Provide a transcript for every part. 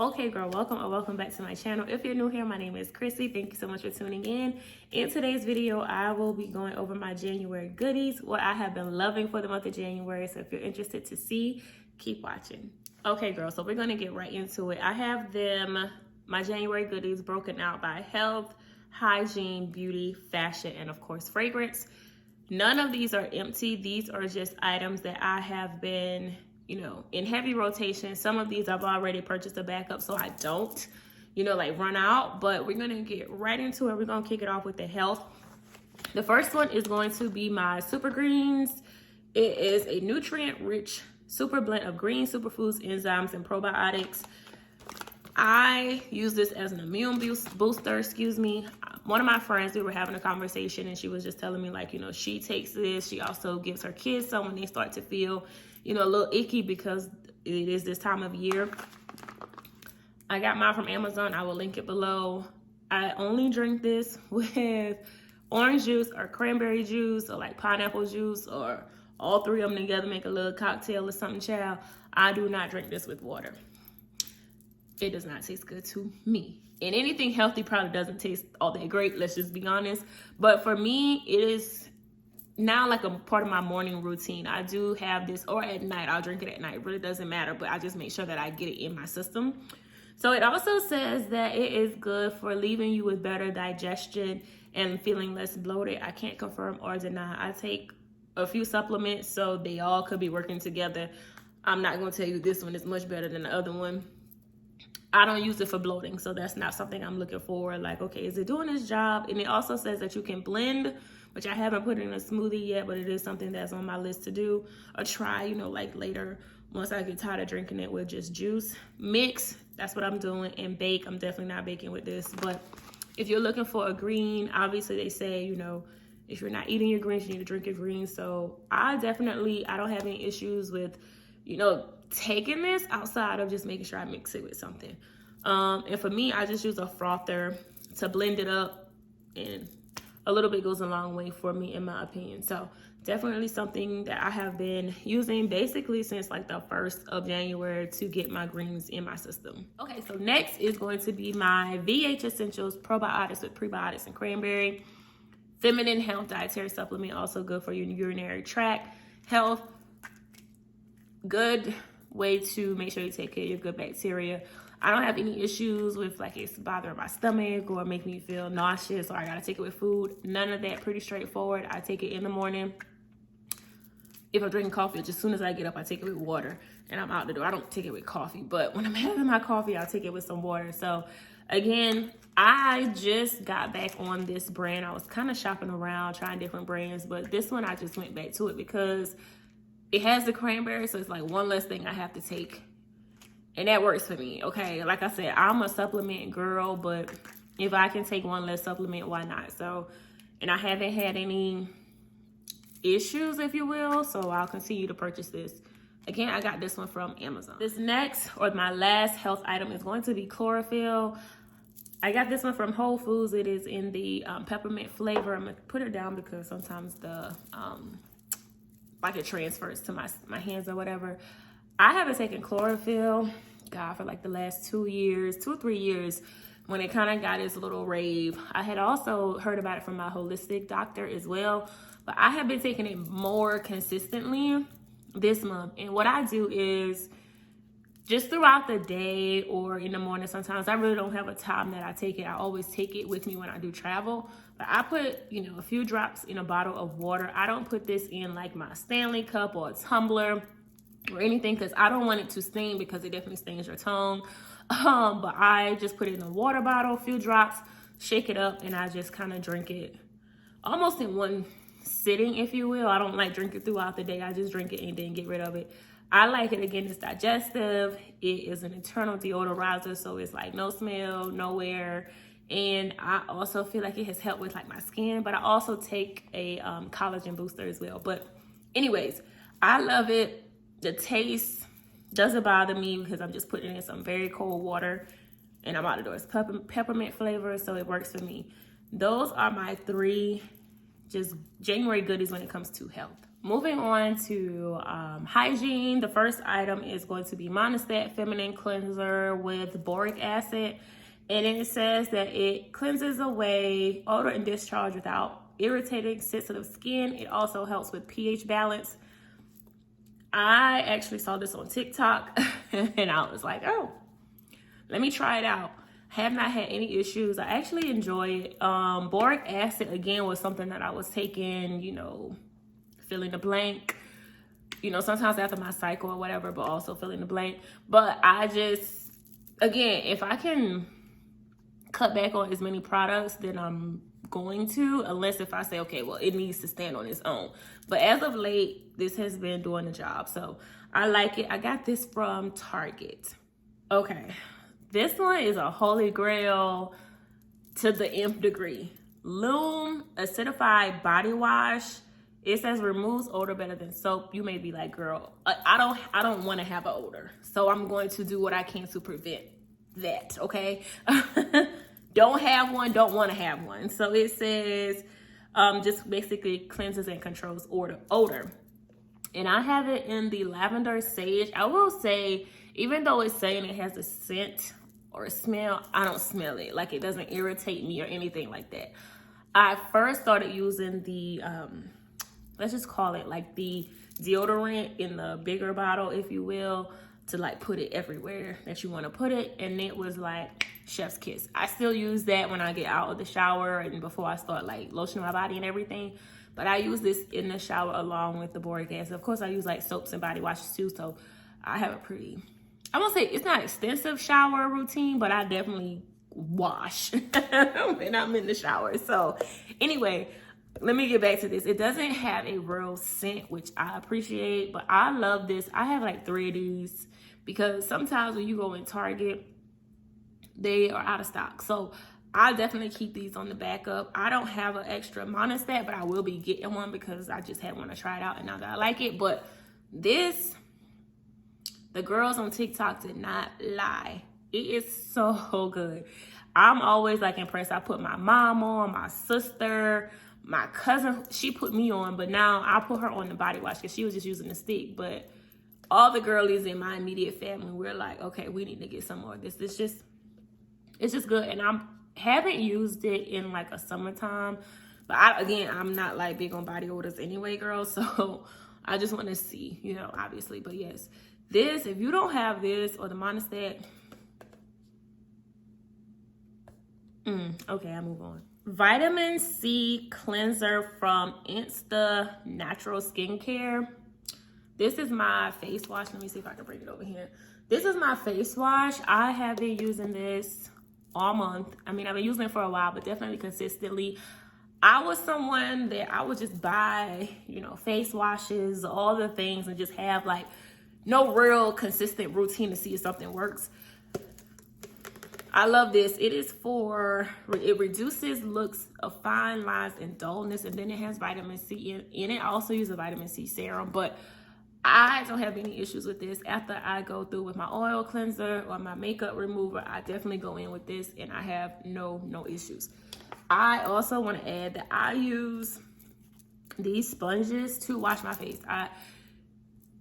Okay, girl, welcome or welcome back to my channel. If you're new here, my name is Chrissy. Thank you so much for tuning in. In today's video, I will be going over my January goodies, what I have been loving for the month of January. So if you're interested to see, keep watching. Okay, girl, so we're going to get right into it. I have my January goodies broken out by health, hygiene, beauty, fashion, and of course, fragrance. None of these are empty. These are just items that I have been in heavy rotation. Some of these I've already purchased a backup so I don't, like run out, but we're going to get right into it. We're going to kick it off with the health. The first one is going to be my super greens. It is a nutrient rich super blend of green superfoods, enzymes, and probiotics. I use this as an immune booster, One of my friends, we were having a conversation and she was just telling me she takes this. She also gives her kids some when they start to feel, a little icky because it is this time of year. I got mine from Amazon. I will link it below. I only drink this with orange juice or cranberry juice or like pineapple juice or all three of them together, make a little cocktail or something, child. I do not drink this with water. It does not taste good to me. And anything healthy probably doesn't taste all that great, let's just be honest. But for me, it is now like a part of my morning routine. I do have this, or at night, I'll drink it at night. It really doesn't matter, but I just make sure that I get it in my system. So it also says that it is good for leaving you with better digestion and feeling less bloated. I can't confirm or deny. I take a few supplements, so they all could be working together. I'm not going to tell you this one is much better than the other one. I don't use it for bloating, so that's not something I'm looking for. Like, okay, is it doing its job? And it also says that you can blend, which I haven't put in a smoothie yet, but it is something that's on my list to do or try, like later once I get tired of drinking it with just juice. Mix, that's what I'm doing. And bake, I'm definitely not baking with this. But if you're looking for a green, obviously they say, if you're not eating your greens, you need to drink your greens. So I don't have any issues with, taking this outside of just making sure I mix it with something. And for me, I just use a frother to blend it up, and a little bit goes a long way for me, in my opinion. So definitely something that I have been using basically since like the 1st of January to get my greens in my system. Okay, so next is going to be my VH Essentials Probiotics with Prebiotics and Cranberry. Feminine health dietary supplement, also good for your urinary tract health. Good way to make sure you take care of your good bacteria. I don't have any issues with it's bothering my stomach or make me feel nauseous or I gotta take it with food. None of that. Pretty straightforward. I take it in the morning. If I'm drinking coffee, just as soon as I get up, I take it with water and I'm out the door. I don't take it with coffee, but when I'm having my coffee, I'll take it with some water. So again, I just got back on this brand. I was kind of shopping around, trying different brands, but this one I just went back to it because it has the cranberry, so it's like one less thing I have to take. And that works for me, okay? Like I said, I'm a supplement girl, but if I can take one less supplement, why not? So, and I haven't had any issues, if you will, so I'll continue to purchase this. Again, I got this one from Amazon. This next, or my last health item, is going to be Chlorophyll. I got this one from WholeFoods. It is in the peppermint flavor. I'm gonna put it down because sometimes the it transfers to my hands or whatever. I haven't taken Chlorophyll, for like the last 2 or 3 years, when it kind of got its little rave. I had also heard about it from my holistic doctor as well, but I have been taking it more consistently this month. And what I do is just throughout the day or in the morning, sometimes I really don't have a time that I take it. I always take it with me when I do travel. But I put, a few drops in a bottle of water. I don't put this in like my Stanley cup or a tumbler or anything because I don't want it to sting because it definitely stings your tongue. But I just put it in a water bottle, a few drops, shake it up, and I just kind of drink it almost in one sitting, if you will. I don't like drink it throughout the day. I just drink it and then get rid of it. I like it. Again, it's digestive. It is an internal deodorizer, so it's like no smell, no wear. And I also feel like it has helped with like my skin, but I also take a collagen booster as well. But anyways, I love it. The taste doesn't bother me because I'm just putting it in some very cold water and I'm out the door. It's peppermint flavor, so it works for me. Those are my 3 just January goodies when it comes to health. Moving on to hygiene, the first item is going to be Monistat Feminine Cleanser with boric acid. And it says that it cleanses away odor and discharge without irritating sensitive skin. It also helps with pH balance. I actually saw this on TikTok and I was like, oh, let me try it out. Have not had any issues. I actually enjoy it. Boric acid, again, was something that I was taking, you know, fill in the blank, you know, sometimes after my cycle or whatever, but also fill in the blank. But I just, again, if I can cut back on as many products, then I'm going to, unless if I say, okay, well, it needs to stand on its own. But as of late, this has been doing the job. So I like it. I got this from Target. Okay. This one is a holy grail to the nth degree. Lume acidified body wash. It says removes odor better than soap. You may be like, girl, I don't want to have an odor. So I'm going to do what I can to prevent that, okay? Don't have one, don't want to have one. So it says just basically cleanses and controls odor. And I have it in the lavender sage. I will say, even though it's saying it has a scent or a smell, I don't smell it. Like, it doesn't irritate me or anything like that. I first started using the, let's just call it like the deodorant in the bigger bottle, if you will, to like put it everywhere that you want to put it. And it was like chef's kiss. I still use that when I get out of the shower and before I start like lotioning my body and everything. But I use this in the shower along with the boric acid. Of course, I use like soaps and body washes too. So I have a pretty, I won't say it's not extensive shower routine, but I definitely wash when I'm in the shower. So anyway, let me get back to this. It doesn't have a real scent, which I appreciate, but I love this. I have like 3 of these because sometimes when you go in Target, they are out of stock. So I definitely keep these on the backup. I don't have an extra Monistat, but I will be getting one because I just had one to try it out and now that I like it. But this, the girls on TikTok did not lie. It is so good. I'm always like impressed. I put my mom on, my sister, my cousin, she put me on, but now I put her on the body wash because she was just using the stick. But all the girlies in my immediate family, we're like, okay, we need to get some more of this. It's just good. And I haven't used it in like a summertime, but I'm not like big on body odors anyway, girls. So I just want to see, you know, obviously. But yes, this, if you don't have this or the Monistat, okay, I move on. Vitamin C cleanser from Instanatural skincare. This is my face wash. Let me see if I can bring it over here. This is my face wash. I have been using this all month. I mean, I've been using it for a while, but definitely consistently. I was someone that I would just buy, you know, face washes, all the things, and just have like no real consistent routine to see if something works. I love this. It reduces looks of fine lines and dullness, and then it has vitamin C in it. I also use a vitamin C serum, but I don't have any issues with this. After I go through with my oil cleanser or my makeup remover, I definitely go in with this and I have no issues. I also want to add that I use these sponges to wash my face. I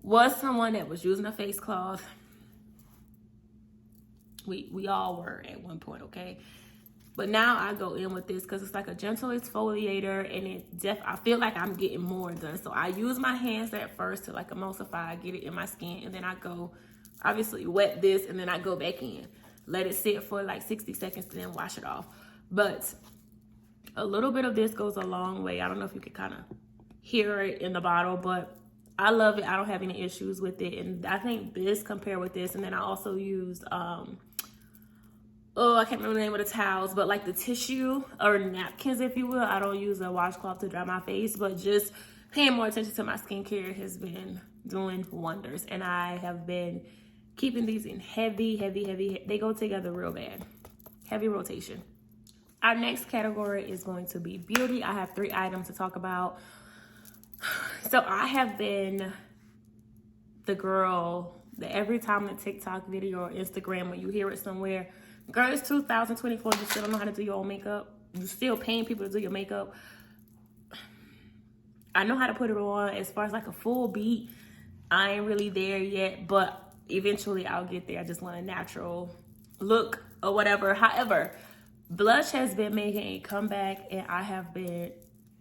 was someone that was using a face cloth. We all were at one point, okay? But now I go in with this because it's like a gentle exfoliator, and I feel like I'm getting more done. So I use my hands at first to like emulsify, get it in my skin, and then I go, obviously wet this, and then I go back in. Let it sit for like 60 seconds, and then wash it off. But a little bit of this goes a long way. I don't know if you can kind of hear it in the bottle, but I love it. I don't have any issues with it. And I think this compared with this, and then I also used I can't remember the name of the towels, but like the tissue or napkins, if you will. I don't use a washcloth to dry my face, but just paying more attention to my skincare has been doing wonders. And I have been keeping these in heavy, they go together real bad. Heavy rotation. Our next category is going to be beauty. I have 3 items to talk about. So I have been the girl that every time in a TikTok video or Instagram, when you hear it somewhere, girl, it's 2024, you still don't know how to do your own makeup. You still paying people to do your makeup. I know how to put it on. As far as like a full beat, I ain't really there yet, but eventually I'll get there. I just want a natural look or whatever. However, blush has been making a comeback and I have been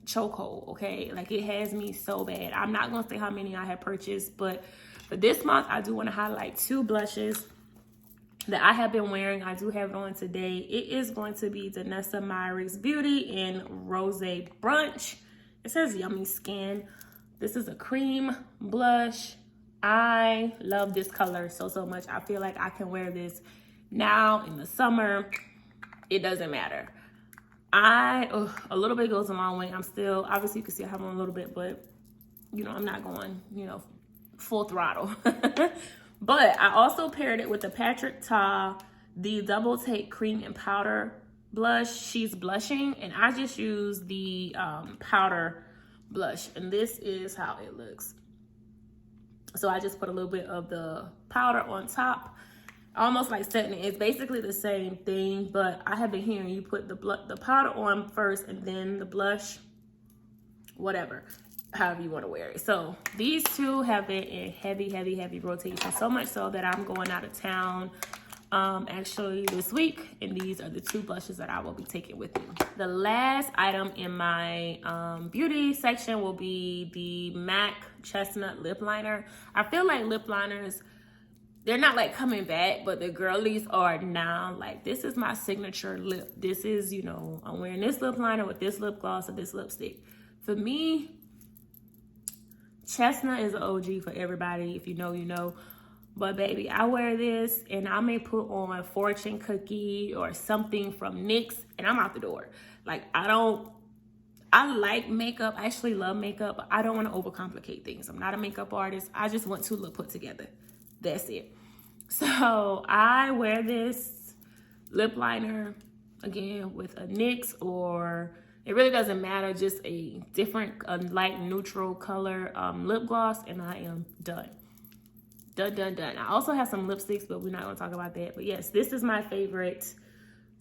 chokehold, okay? Like, it has me so bad. I'm not gonna say how many I have purchased, but for this month, I do want to highlight 2 blushes that I have been wearing. I do have it on today. It is going to be Danessa Myricks Beauty in Rose Brunch. It says Yummy Skin. This is a cream blush. I love this color so much. I feel like I can wear this now in the summer. It doesn't matter. A little bit goes a long way. I'm still, obviously you can see I have on a little bit, but you know, I'm not going, you know, full throttle. But I also paired it with the Patrick Ta, the Double Take Cream and Powder blush. She's blushing, and I just use the powder blush, and this is how it looks. So I just put a little bit of the powder on top, almost like setting it. It's basically the same thing, but I have been hearing you put the powder on first and then the blush, whatever, however you want to wear it. So these 2 have been in heavy rotation, so much so that I'm going out of town actually this week, and these are the 2 blushes that I will be taking with me. The last item in my beauty section will be the MAC Chestnut Lip Liner. I feel like lip liners, they're not like coming back, but the girlies are now. Like, this is my signature lip. This is, you know, I'm wearing this lip liner with this lip gloss or this lipstick. For me, Chestnut is an OG for everybody. If you know, you know. But baby, I wear this and I may put on Fortune Cookie or something from NYX and I'm out the door. Like, I like makeup. I actually love makeup, but I don't want to overcomplicate things. I'm not a makeup artist. I just want to look put together. That's it. So I wear this lip liner again with a NYX, or it really doesn't matter, just a different light neutral color lip gloss, and I am done. Done. I also have some lipsticks, but we're not going to talk about that. But yes, this is my favorite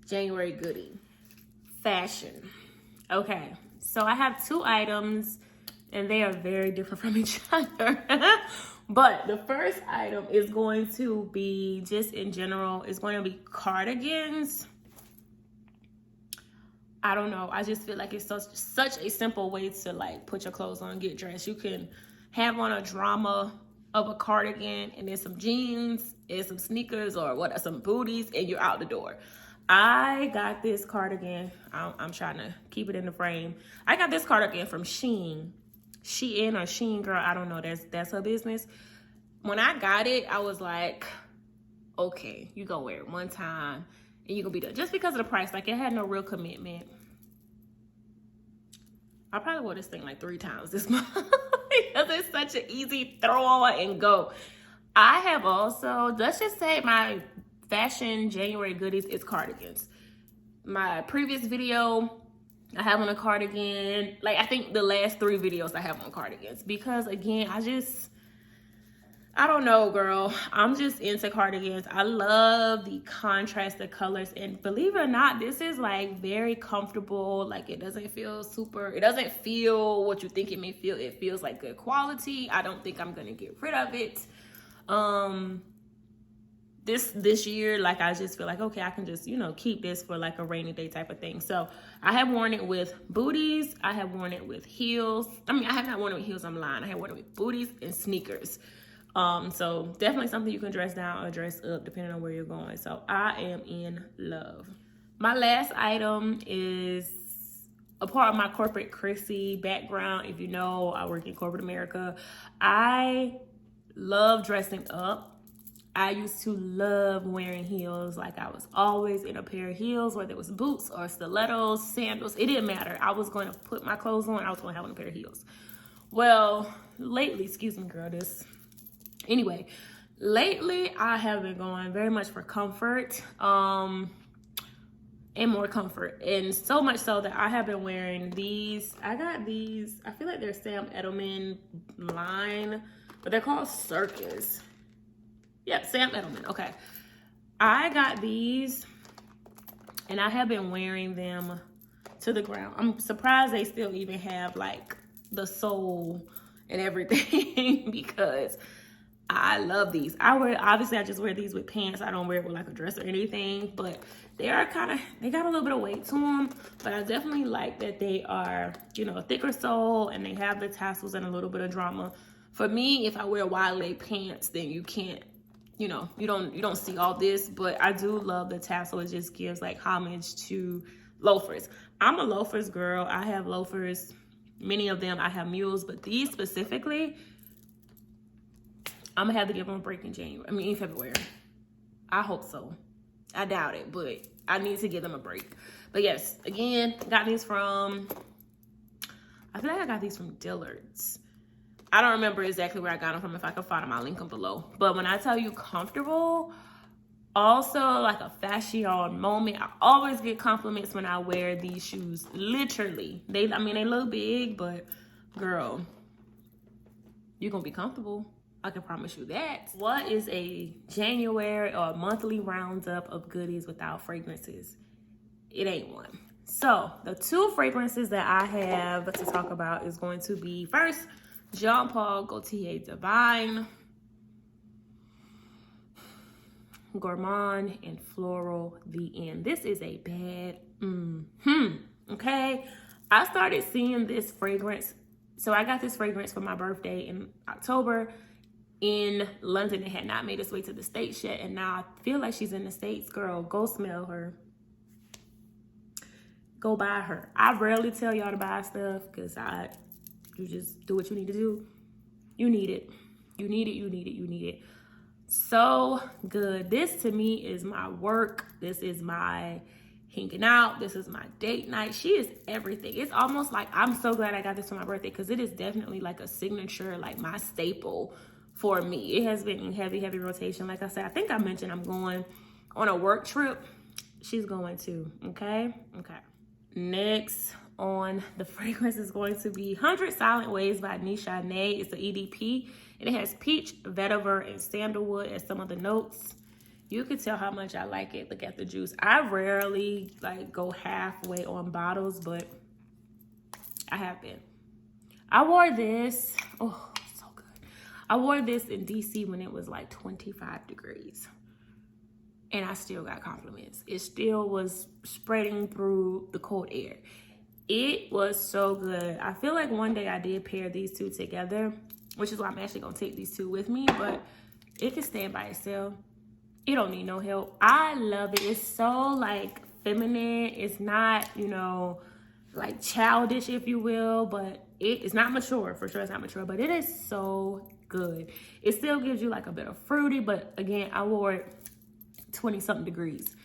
January goodie. Fashion. Okay, so I have 2 items, and they are very different from each other. But the first item is going to be, just in general, is going to be cardigans. I don't know. I just feel like it's such a simple way to like put your clothes on, get dressed. You can have on a drama of a cardigan and then some jeans and some sneakers or what, some booties, and you're out the door. I got this cardigan. I'm trying to keep it in the frame. I got this cardigan from Shein. Shein or Shein, girl, I don't know. That's her business. When I got it, I was like, okay, you gonna wear it one time and you're gonna be done. Just because of the price, like, it had no real commitment. I probably wore this thing like 3 times this month because it's such an easy throw on and go. I have also, let's just say my fashion January goodies is cardigans. My previous video, I have on a cardigan. Like, I think the last 3 videos I have on cardigans, because again, I don't know, girl. I'm just into cardigans. I love the contrast, the colors, and believe it or not, this is like very comfortable. Like, it doesn't feel it doesn't feel what you think it may feel. It feels like good quality. I don't think I'm gonna get rid of it. This year, like, I just feel like, okay, I can just, you know, keep this for like a rainy day type of thing. So I have worn it with booties. I have worn it with heels. I mean, I have not worn it with heels, I'm lying. I have worn it with booties and sneakers. So definitely something you can dress down or dress up depending on where you're going. So I am in love. My last item is a part of my corporate Chrissy background. If you know, I work in corporate America. I love dressing up. I used to love wearing heels. Like, I was always in a pair of heels, whether it was boots or stilettos, sandals. It didn't matter. I was going to put my clothes on. I was going to have on a pair of heels. Well, lately, excuse me, girl, anyway, lately I have been going very much for comfort, and more comfort. And so much so that I have been wearing these. I got these, I feel like they're Sam Edelman line, but they're called Circus. Yep, Sam Edelman, okay. I got these and I have been wearing them to the ground. I'm surprised they still even have like the sole and everything because I love these. Obviously I just wear these with pants. I don't wear it with like a dress or anything, but they got a little bit of weight to them, but I definitely like that they are, you know, a thicker sole and they have the tassels and a little bit of drama. For me, if I wear wide leg pants, then you can't, you know, you don't see all this, but I do love the tassel. It just gives like homage to loafers. I'm a loafers girl. I have loafers, many of them. I have mules, but these specifically, I'm gonna have to give them a break in February. I hope so. I doubt it, but I need to give them a break. But yes, again, got these from, I feel like I got these from Dillard's. I don't remember exactly where I got them from. If I can find them, I'll link them below. But when I tell you comfortable, also like a fashion moment. I always get compliments when I wear these shoes. Literally. They look big, but girl, you're gonna be comfortable. I can promise you that. What is a January or monthly roundup of goodies without fragrances? It ain't one. So the 2 fragrances that I have to talk about is going to be, first, Jean Paul Gaultier Divine, Gourmand, and Floral The End. This is a bad, okay? I started seeing this fragrance. So I got this fragrance for my birthday in October in London. It had not made its way to the States yet, and now I feel like she's in the States. Girl, go smell her. Go buy her. I rarely tell y'all to buy stuff because you just do what you need to do. You need it. You need it, you need it, you need it. So good. This to me is my work. This is my hanging out. This is my date night. She is everything. It's almost like, I'm so glad I got this for my birthday because it is definitely like a signature, like my staple for me. It has been in heavy rotation. Like I said, I think I mentioned I'm going on a work trip. She's going too, okay? Okay. Next on the fragrance is going to be 100 Silent Ways by Nisha. It's an EDP, and it has peach, vetiver, and sandalwood as some of the notes. You can tell how much I like it. Look at the juice. I rarely like go halfway on bottles, but I have been. I wore this. Oh, so good. I wore this in DC when it was like 25 degrees. And I still got compliments. It still was spreading through the cold air. It was so good. I feel like one day I did pair these 2 together, which is why I'm actually gonna take these 2 with me, but it can stand by itself. It don't need no help. I love it. It's so like feminine. It's not, you know, like childish, if you will, but it's not mature. For sure it's not mature, but it is so good. It still gives you like a bit of fruity, but again, I wore it 20 something degrees.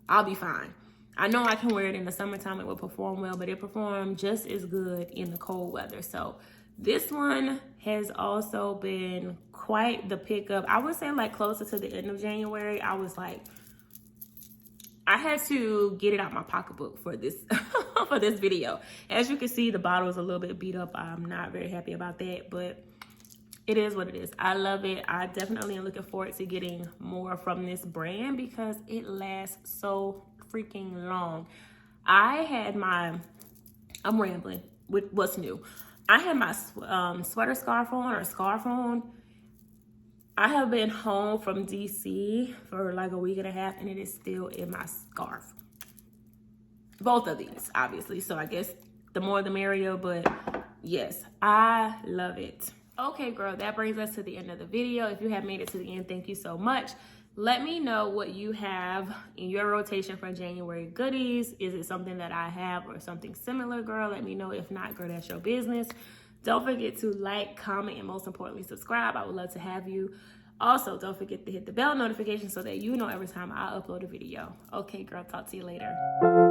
I'll be fine. I know I can wear it in the summertime. It will perform well, but it performed just as good in the cold weather. So this one has also been quite the pickup. I would say like closer to the end of January, I was like, I had to get it out my pocketbook for this for this video. As you can see, the bottle is a little bit beat up. I'm not very happy about that, but it is what it is. I love it. I definitely am looking forward to getting more from this brand because it lasts so freaking long. I'm rambling with what's new. I had my sweater scarf on. I have been home from DC for like a week and a half and it is still in my scarf. Both of these, obviously. So I guess the more the merrier, but yes, I love it. Okay, girl, that brings us to the end of the video. If you have made it to the end, thank you so much. Let me know what you have in your rotation for January goodies. Is it something that I have or something similar, girl? Let me know. If not, girl, that's your business. Don't forget to like, comment, and most importantly, subscribe. I would love to have you. Also, don't forget to hit the bell notification so that you know every time I upload a video. Okay, girl, talk to you later.